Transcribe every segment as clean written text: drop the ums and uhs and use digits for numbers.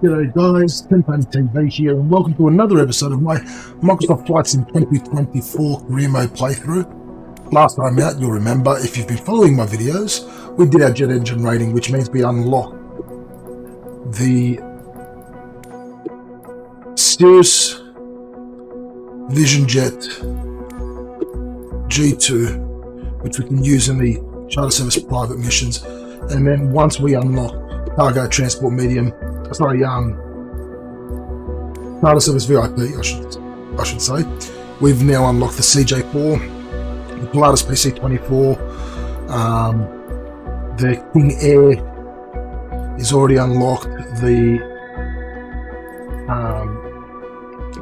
G'day guys, Tinpan TV here, and welcome to another episode of my Microsoft Flight Sim 2024 career mode playthrough. Last time out, you'll remember, if you've been following my videos, we did our jet engine rating, which means we unlock the Cirrus Vision Jet G2, which we can use in the charter service private missions. And then once we unlock cargo transport medium, charter service VIP, I should say, we've now unlocked the CJ4, the Pilatus PC-24, the King Air is already unlocked, the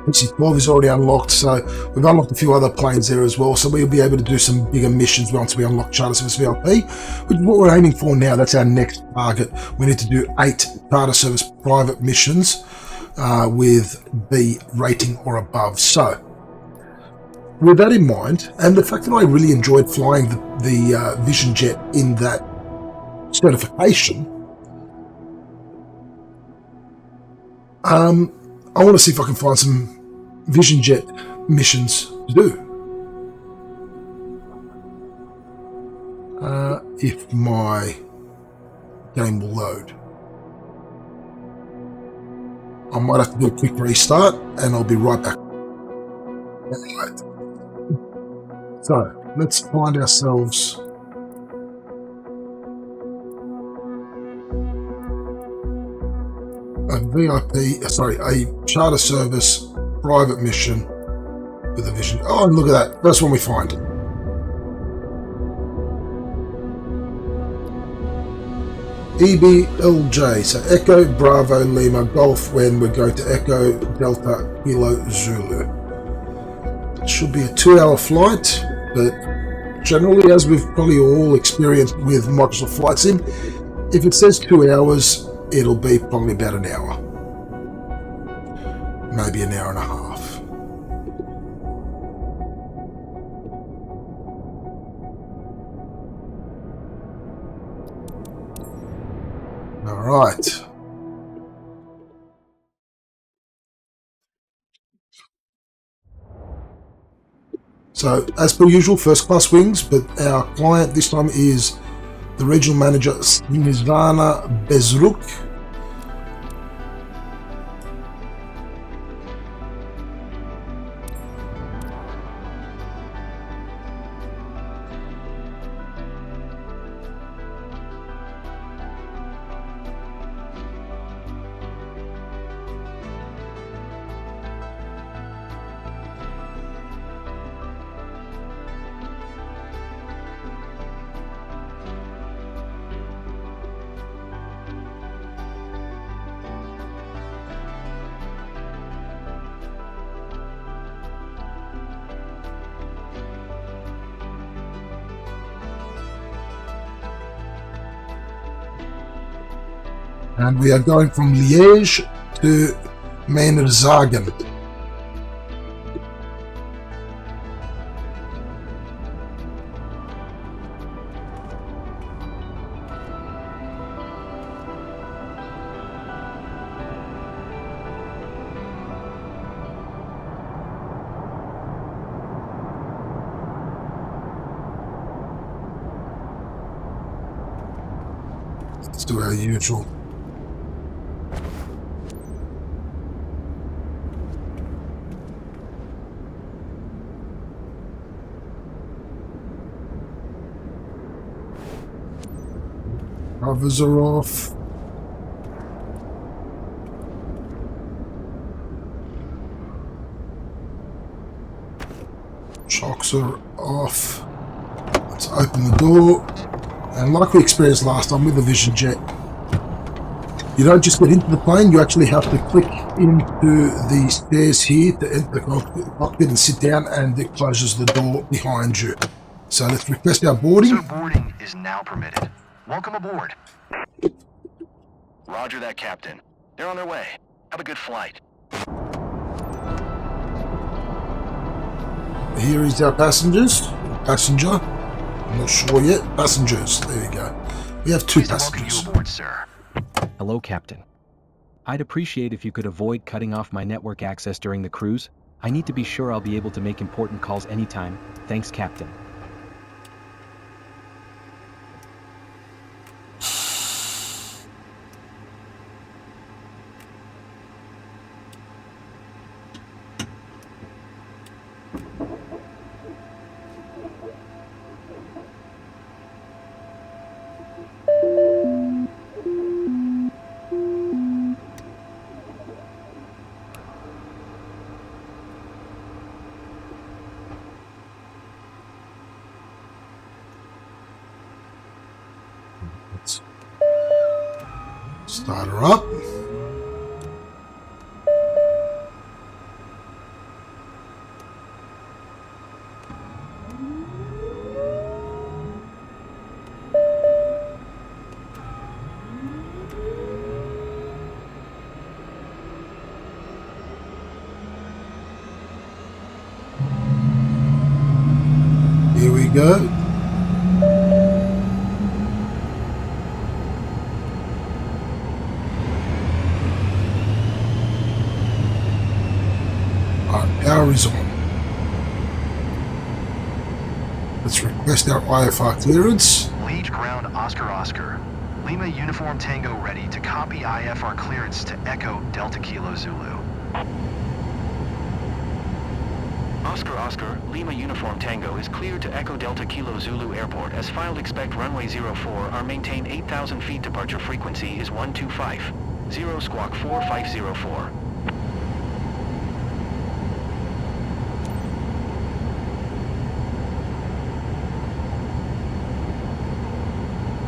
PC-12 is already unlocked, so we've unlocked a few other planes there as well, so we'll be able to do some bigger missions once we unlock charter service VIP, which is what we're aiming for now. That's our next target. We need to do 8 charter service private missions with B rating or above. So with that in mind, and the fact that I really enjoyed flying the Vision Jet in that certification, I want to see if I can find some Vision Jet missions to do. If my game will load. I might have to do a quick restart and I'll be right back. Alright. So, let's find ourselves a charter service private mission with a Vision. Oh, and look at that. First one we find. EBLJ, so Echo Bravo Lima Golf, when we're going to Echo Delta Kilo Zulu. It should be a 2-hour flight, but generally, as we've probably all experienced with Microsoft Flight Sim, if it says 2 hours, it'll be probably about an hour. Maybe an hour and a half. All right. So, as per usual, first class wings, but our client this time is the regional manager Snezana Bezruk. And we are going from Liège to Meinerzhagen. Let's do our usual. Covers are off. Shocks are off. Let's open the door. And like we experienced last time with the Vision Jet, you don't just get into the plane, you actually have to click into the stairs here to enter the cockpit and sit down, and it closes the door behind you. So let's request our boarding. So boarding is now permitted. Welcome aboard. Roger that, Captain. They're on their way. Have a good flight. Here is our passenger. I'm not sure yet. Passengers. There you go. We have 2 Pleased to welcome passengers. you aboard, sir. Hello, Captain. I'd appreciate if you could avoid cutting off my network access during the cruise. I need to be sure I'll be able to make important calls anytime. Thanks, Captain. Let's start her up. Here we go. Power is on. Let's request our IFR clearance. Lead ground Oscar. Lima Uniform Tango ready to copy IFR clearance to Echo Delta Kilo Zulu. Oscar, Lima Uniform Tango is cleared to Echo Delta Kilo Zulu Airport. As filed, expect runway 04 or maintain 8,000 feet. Departure frequency is 125. 0 squawk 4504.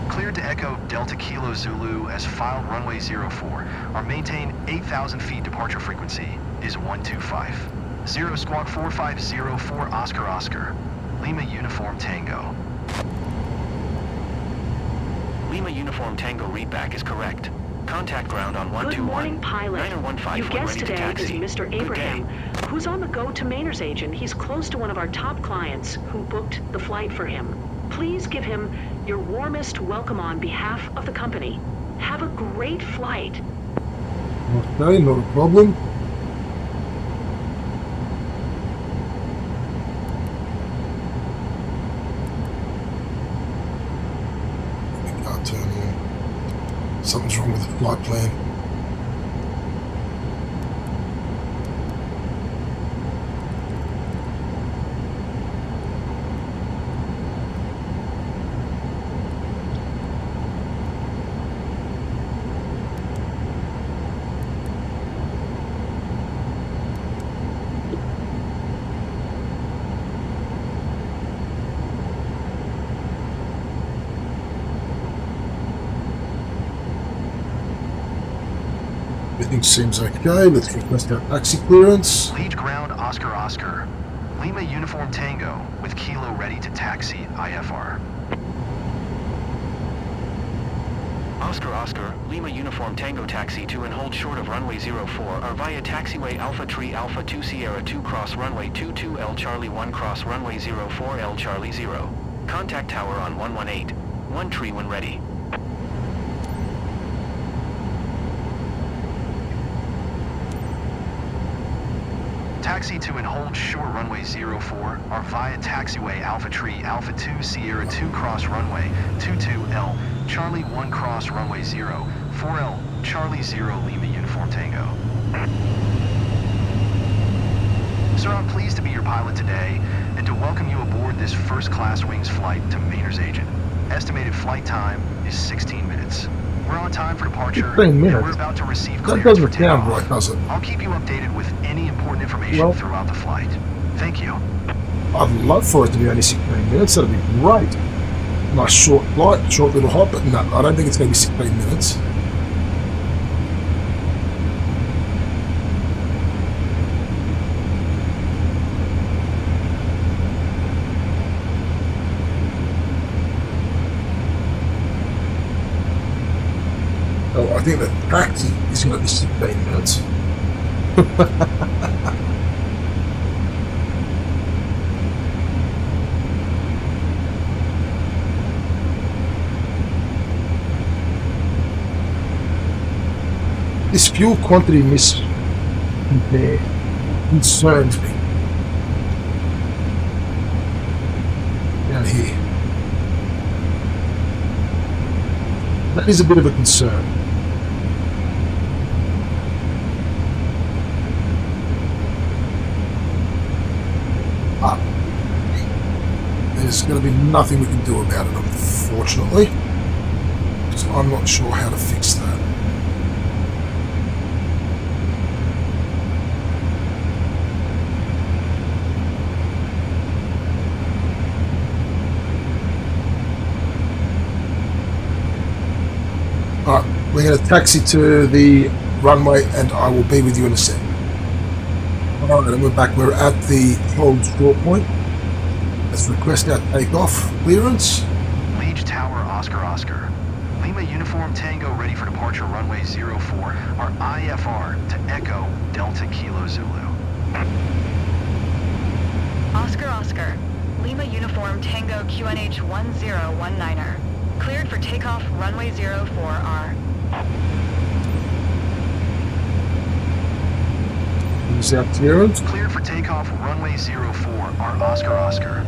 Cleared to Echo Delta Kilo Zulu as filed runway 04 or maintain 8,000 feet. Departure frequency is 125. 0 squawk 4504 Oscar. Lima Uniform Tango. Lima Uniform Tango readback is correct. Contact ground on 121. Good morning, pilot. 9015 Your guest ready to today is taxi. Mr. Good Abraham, day. who's on the go to Maynard's agent. He's close to one of our top clients who booked the flight for him. Please give him your warmest welcome on behalf of the company. Have a great flight. Okay, not a problem. We can't turn on. Something's wrong with the flight plan. Everything seems okay. Let's request our taxi clearance. Lead ground Oscar. Lima Uniform Tango with Kilo ready to taxi IFR. Oscar, Lima Uniform Tango taxi to and hold short of runway 04 or via taxiway Alpha Tree Alpha 2 Sierra 2 cross runway 22 L Charlie 1 cross runway 04 L Charlie 0. Contact tower on 118. 1 tree when ready. Taxi to and hold short runway 04 or via taxiway Alpha Tree Alpha 2 Sierra 2 cross runway 22L Charlie 1 cross runway 0 4L Charlie 0 Lima Uniform Tango. Sir, I'm pleased to be your pilot today and to welcome you aboard this first-class wings flight to Maynard's agent. Estimated flight time is 16 minutes. We're on time for departure, 16 and minutes? we're about to receive That clearance for doesn't sound takeoff. right, does it? I'll keep you updated with any important information Well- throughout the flight. Thank you. I'd love for it to be only 16 minutes. That'd be great. Nice short flight, short little hop, but no, I don't think it's going to be 16 minutes. Oh, I think the taxi is going to be 16 minutes. This fuel quantity miscompare concerns me. Down here. That is a bit of a concern. But there's going to be nothing we can do about it, unfortunately. So I'm not sure how to fix that. Alright, we're going to taxi to the runway and I will be with you in a sec. Alright, and we're back. We're at the hold short point. Let's request our takeoff clearance. Liege Tower, Oscar. Lima Uniform Tango ready for departure runway 04. Our IFR to Echo Delta Kilo Zulu. Oscar. Lima Uniform Tango QNH 1019er. Cleared for takeoff runway 04R. Is our clearance? Cleared for takeoff runway 04. Our Oscar.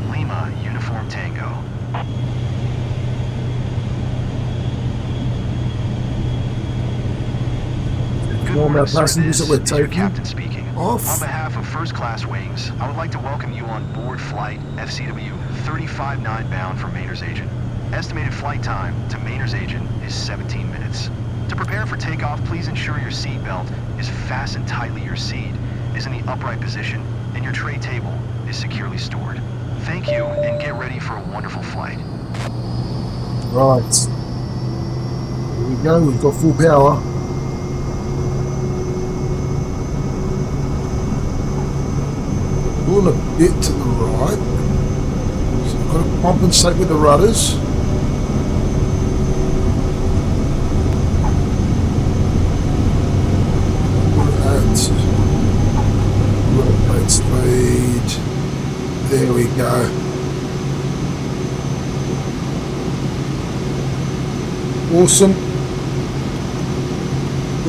Lima Uniform Tango. Good Warm morning, our sir. passengers that This we're is your taking captain speaking. off. On behalf of First Class Wings, I would like to welcome you on board flight FCW 359 bound for Maynard's Agent. Estimated flight time to Maynard's Agent is 17 minutes. To prepare for takeoff, please ensure your seat belt is fastened tightly. Your seat is in the upright position and your tray table is securely stored. Thank you and get ready for a wonderful flight. Right. Here we go. We've got full power. Pulling a bit to the right. So I've got to compensate with the rudders. Rotate speed. There we go. Awesome.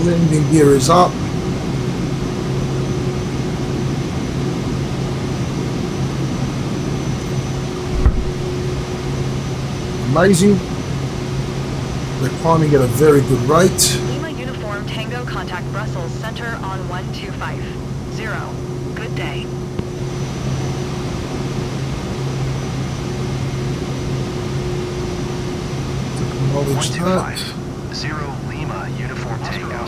Landing gear is up. Amazing. We're climbing at a very good rate. Lima Uniform Tango contact Brussels Center on 1250. Good day. Acknowledge that. 125. Lima Uniform Tango.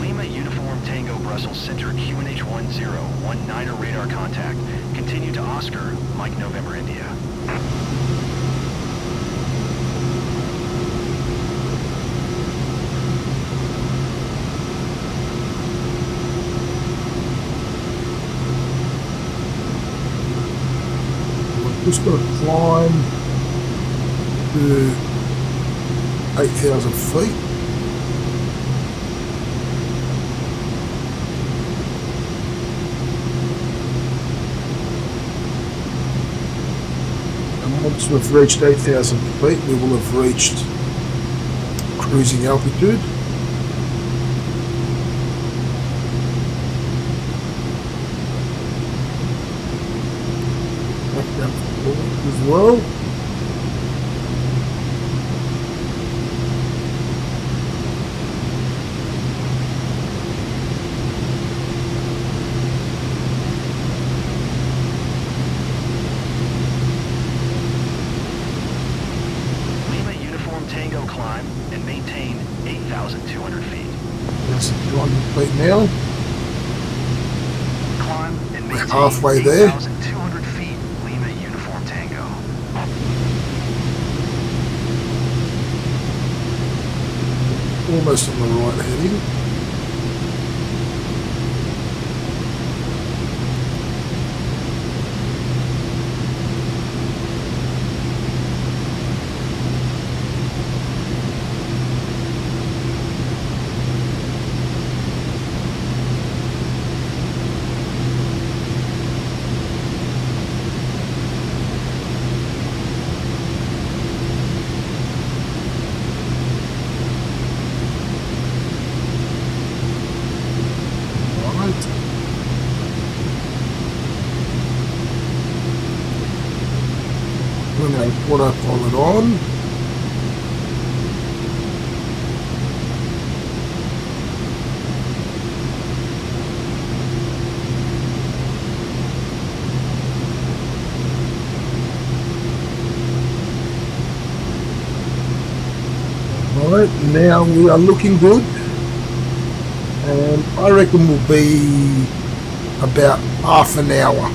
Lima Uniform Tango Brussels Center QNH 1019er radar contact. Continue to Oscar, Mike November India. Just got to climb to 8,000 feet. And once we've reached 8,000 feet, we will have reached cruising altitude. Back down as well. Lima Uniform Tango climb and maintain 8,200 feet. That's 200 feet now. Climb and maintain halfway there. 8,200 feet. Lima Uniform Tango. Almost on the right heading. Autopilot on. Right, now we are looking good, and I reckon we'll be about half an hour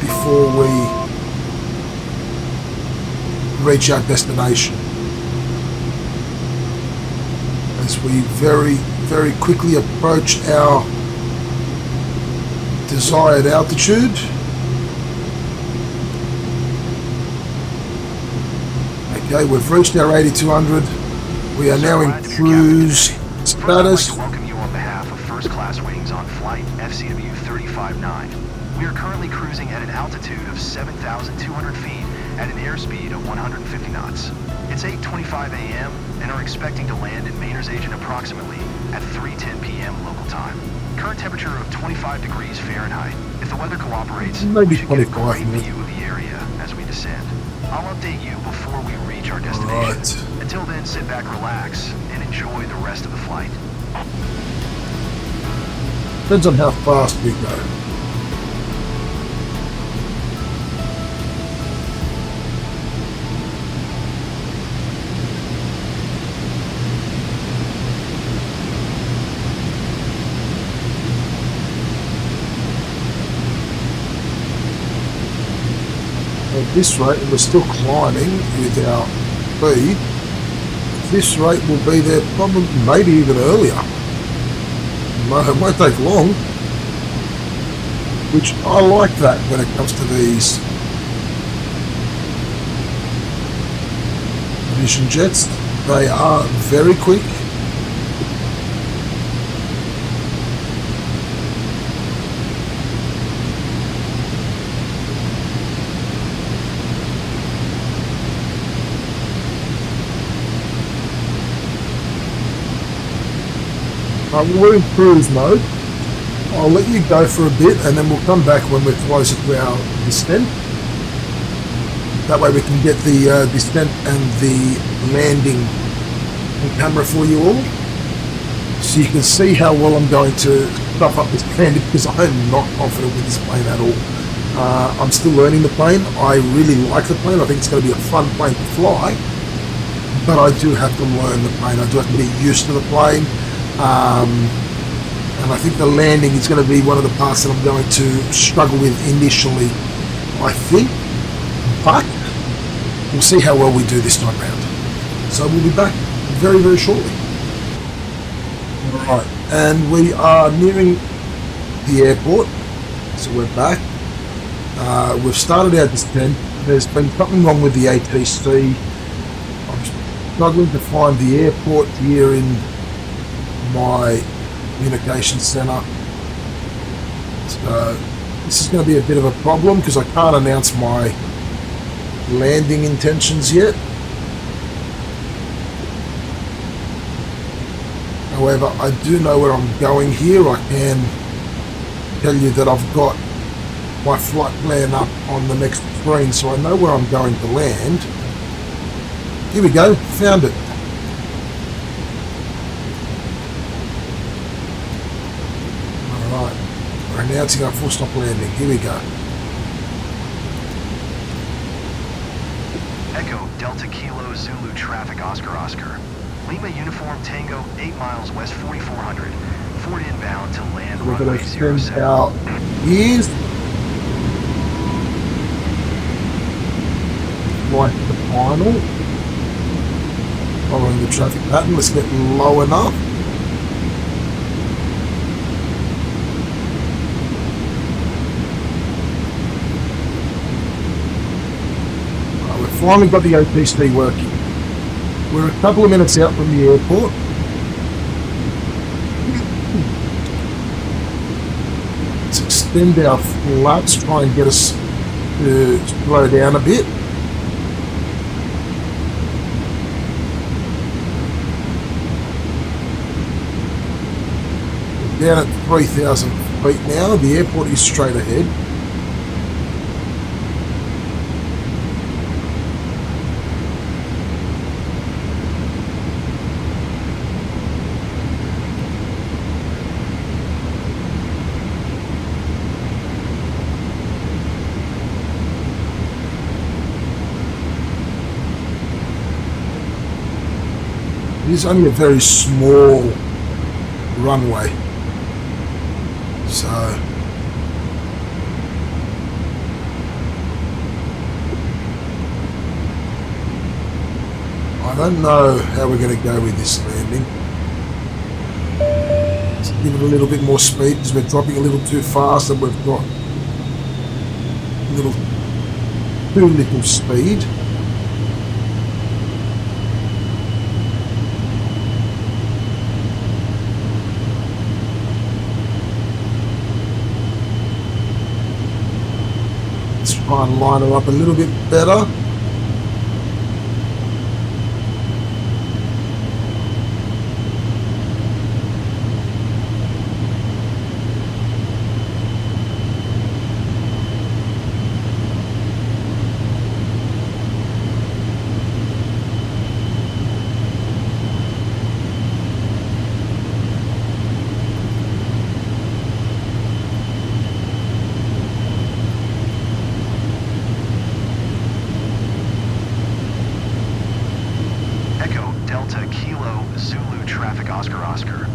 before we reach our destination, as we very quickly approach our desired altitude. Okay, we've reached our 8200. We are now in cruise status. I'd like to welcome you on behalf of First Class Wings on flight FCW 359. We are currently cruising at an altitude of 7,200 feet at an airspeed of 150 knots. It's 8:25 a.m. and are expecting to land in Maynard's Agent approximately at 3:10 p.m. local time. Current temperature of 25 degrees Fahrenheit. If the weather cooperates, Maybe we should get a 25 great minutes. view of the area as we descend. I'll update you before we reach our destination. Right. Until then, sit back, relax, and enjoy the rest of the flight. Depends on how fast we go. At this rate, and we're still climbing with our speed, this rate will be there probably, maybe even earlier. It won't take long, which I like that when it comes to these mission jets. They are very quick. We're in cruise mode. I'll let you go for a bit and then we'll come back when we're closer to our descent. That way we can get the descent and the landing on camera for you all, so you can see how well I'm going to stuff up this plane, because I'm not confident with this plane at all. I'm still learning the plane. I really like the plane. I think it's going to be a fun plane to fly, but I do have to learn the plane. I do have to get used to the plane. And I think the landing is going to be one of the parts that I'm going to struggle with initially, I think, but we'll see how well we do this time round. So we'll be back very shortly. Right, and we are nearing the airport, so we're back. We've started our descent. There's been something wrong with the ATC. I'm struggling to find the airport here in my communication center. So this is going to be a bit of a problem because I can't announce my landing intentions yet. However, I do know where I'm going here. I can tell you that I've got my flight plan up on the next screen, so I know where I'm going to land. Here we go, found it. Alright, we're announcing our full stop landing. Here we go. Echo Delta Kilo Zulu traffic Oscar. Lima Uniform Tango 8 miles west 4400. Ford inbound to land We're going runway to extend 07. our ears. Right to the final. Following the traffic pattern, let's get low enough. We've finally got the OPC working. We're a couple of minutes out from the airport. Let's extend our flaps, try and get us to slow down a bit. We're down at 3,000 feet now. The airport is straight ahead. is only a very small runway. So I don't know how we're going to go with this landing. Let's give it a little bit more speed because we're dropping a little too fast and we've got a little too little speed. Let's try and line it up a little bit better. Delta Kilo Zulu traffic Oscar.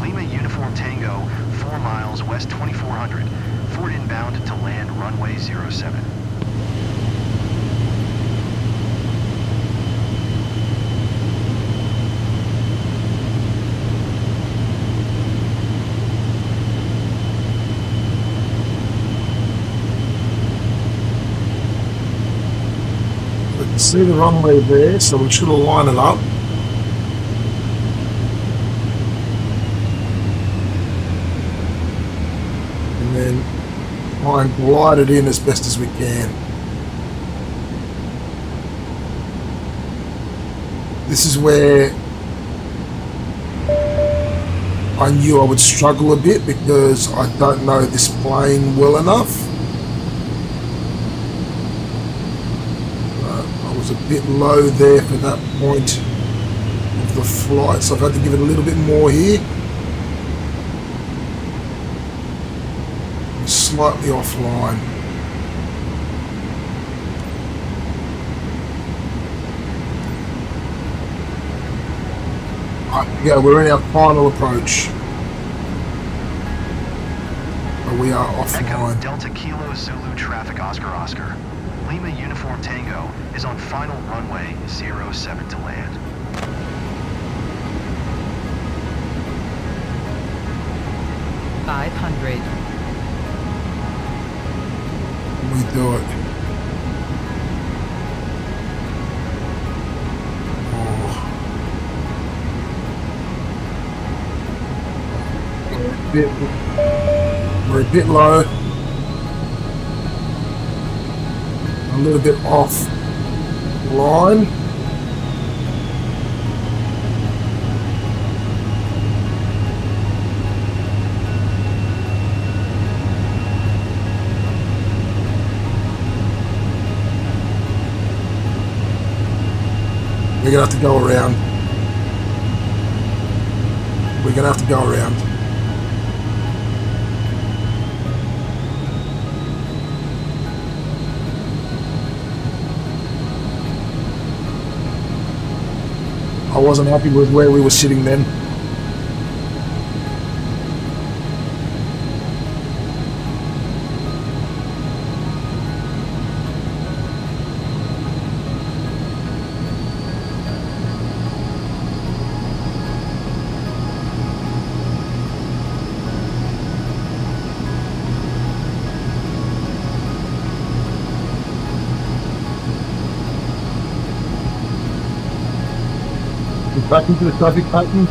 Lima Uniform Tango, 4 miles west 2400. Ford inbound to land runway 07. We can see the runway there, so we should line it up. And then try and glide it in as best as we can. This is where I knew I would struggle a bit because I don't know this plane well enough. I was a bit low there for that point of the flight, so I've had to give it a little bit more here. Slightly offline. Yeah, we're in our final approach. But we are offline. Echo Delta Kilo Zulu traffic Oscar. Lima Uniform Tango is on final runway 07 to land. We do it. Oh. We're a bit low. A little bit off line. We're gonna have to go around. We're gonna have to go around. I wasn't happy with where we were sitting then. Back into the traffic pattern.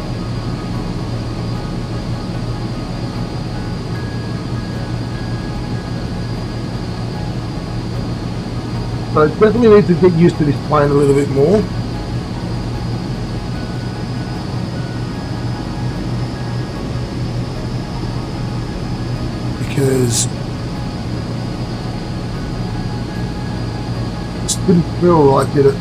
So I definitely need to get used to this plane a little bit more. Because it just didn't feel right, did it?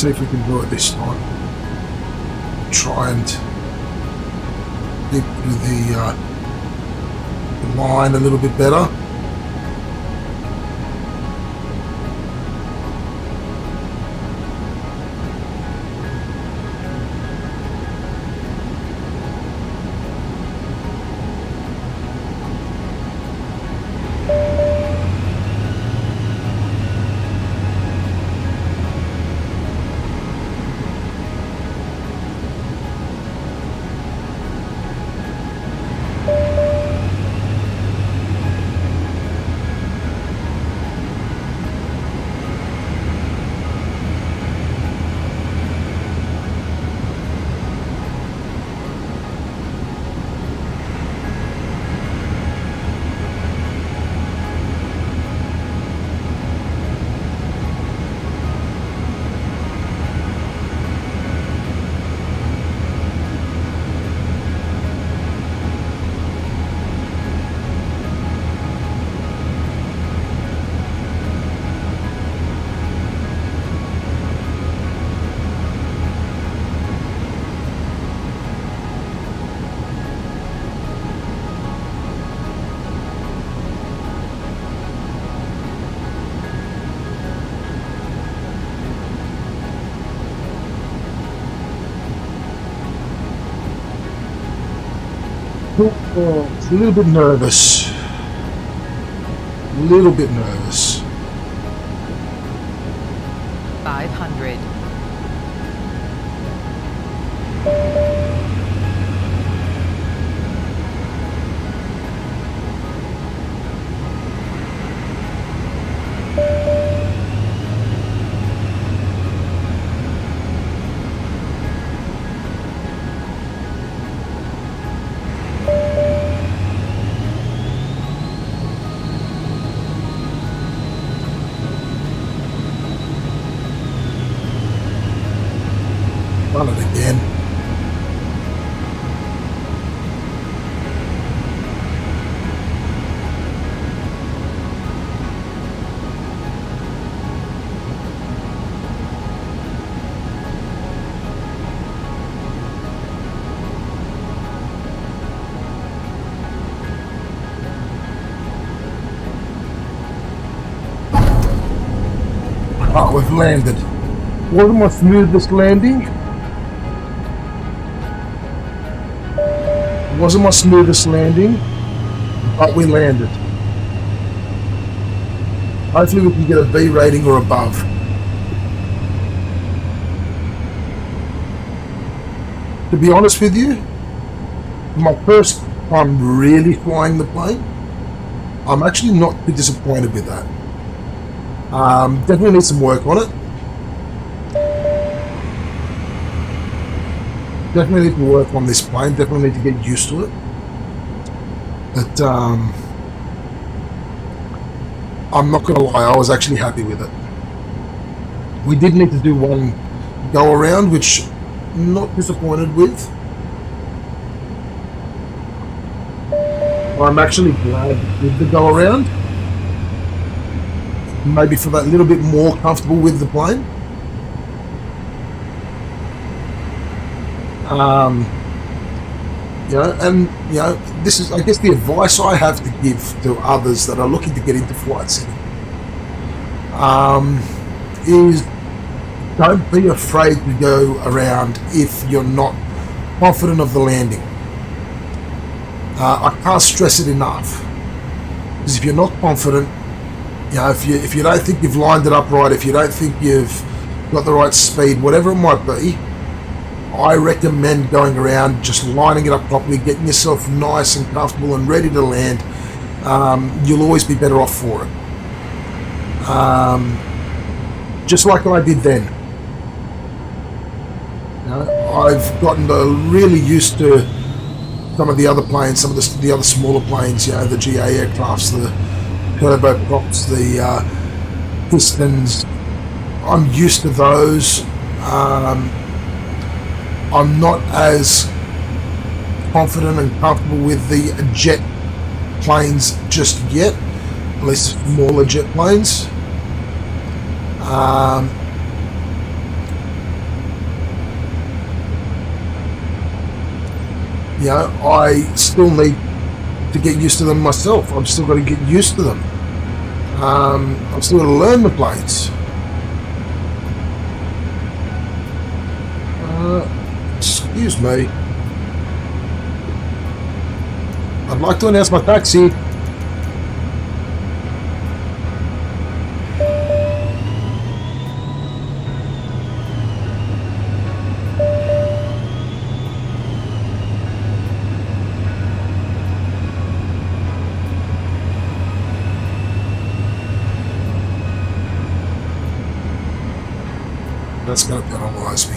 see if we can do it this time. Try and dip through the line a little bit better. It's a little bit nervous. A little bit nervous. 500. Run it again. Oh, we've landed. Wasn't my smoothest landing? Wasn't my smoothest landing, but we landed. Hopefully we can get a B rating or above. To be honest with you, my first time really flying the plane, I'm actually not too disappointed with that. Definitely need some work on it. Definitely need to work on this plane. Definitely need to get used to it. But I'm not going to lie, I was actually happy with it. We did need to do one go around, which I'm not disappointed with. I'm actually glad with the go around. Maybe for that little bit more comfortable with the plane. This is, I guess, the advice I have to give to others that are looking to get into flight sim. Is don't be afraid to go around if you're not confident of the landing. I can't stress it enough, because if you're not confident, if you don't think you've lined it up right, if you don't think you've got the right speed, whatever it might be, I recommend going around, just lining it up properly, getting yourself nice and comfortable and ready to land. You'll always be better off for it. Just like I did then. I've gotten really used to some of the other planes, some of the other smaller planes, the GA aircrafts, the turboprops, the pistons. I'm used to those. I'm not as confident and comfortable with the jet planes just yet, at least smaller jet planes. You know, I still need to get used to them myself. I've still got to get used to them. I've still got to learn the planes. Excuse me. I'd like to announce my taxi. That's going to penalise me.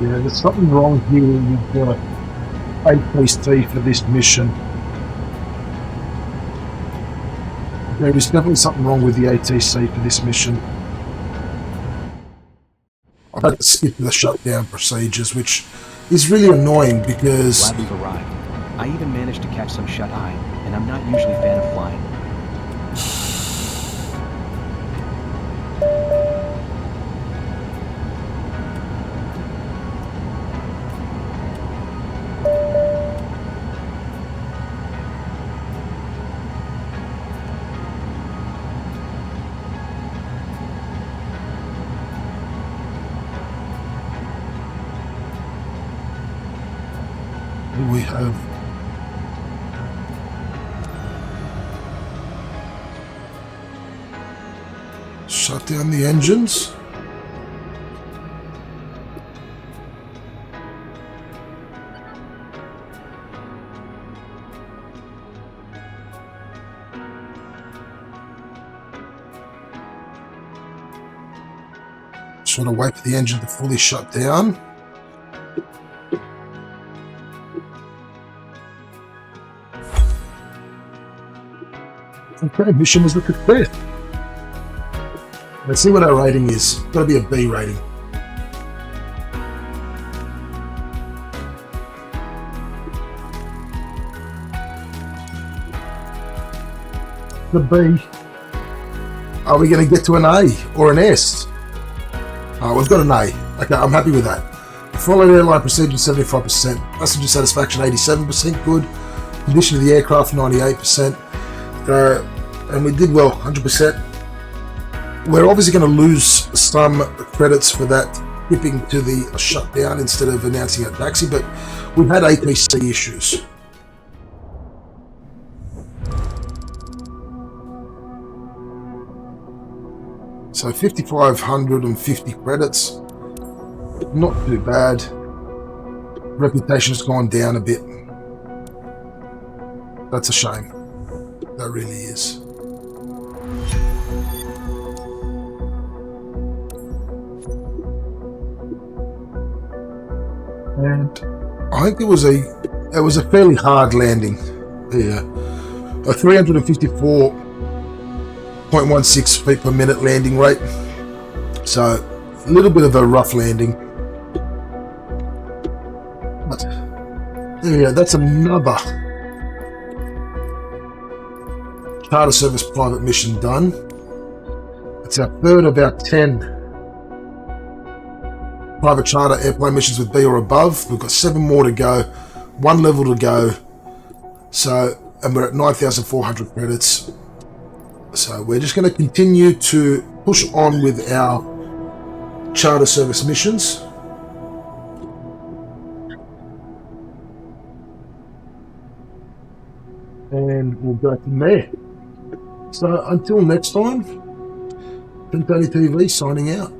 Yeah, there's something wrong here with the APC for this mission. There is definitely something wrong with the ATC for this mission. I've had to skip the shutdown procedures, which is really annoying because... Glad we've arrived. I even managed to catch some shut-eye, and I'm not usually a fan of flying. We have shut down the engines. Just want to wait for the engine to fully shut down. Okay, mission was a success. Let's see what our rating is. Got to be a B rating. The B. Are we going to get to an A or an S? We've got an A. Okay, I'm happy with that. Followed airline procedure 75%. Passenger satisfaction 87%. Good. Condition of the aircraft 98%. And we did well, 100%. We're obviously going to lose some credits for that skipping to the shutdown instead of announcing our taxi, but we've had APC issues. So 5,550 credits, not too bad. Reputation's gone down a bit. That's a shame. That really is. And I think it was a fairly hard landing. Yeah, a 354.16 feet per minute landing rate. So a little bit of a rough landing. But there we go. That's another charter service private mission done. It's our third of our 10 private charter airplane missions with B or above. We've got 7 more to go, 1 level to go. So, and we're at 9,400 credits. So we're just going to continue to push on with our charter service missions. And we'll go from there. So until next time, Tony TV signing out.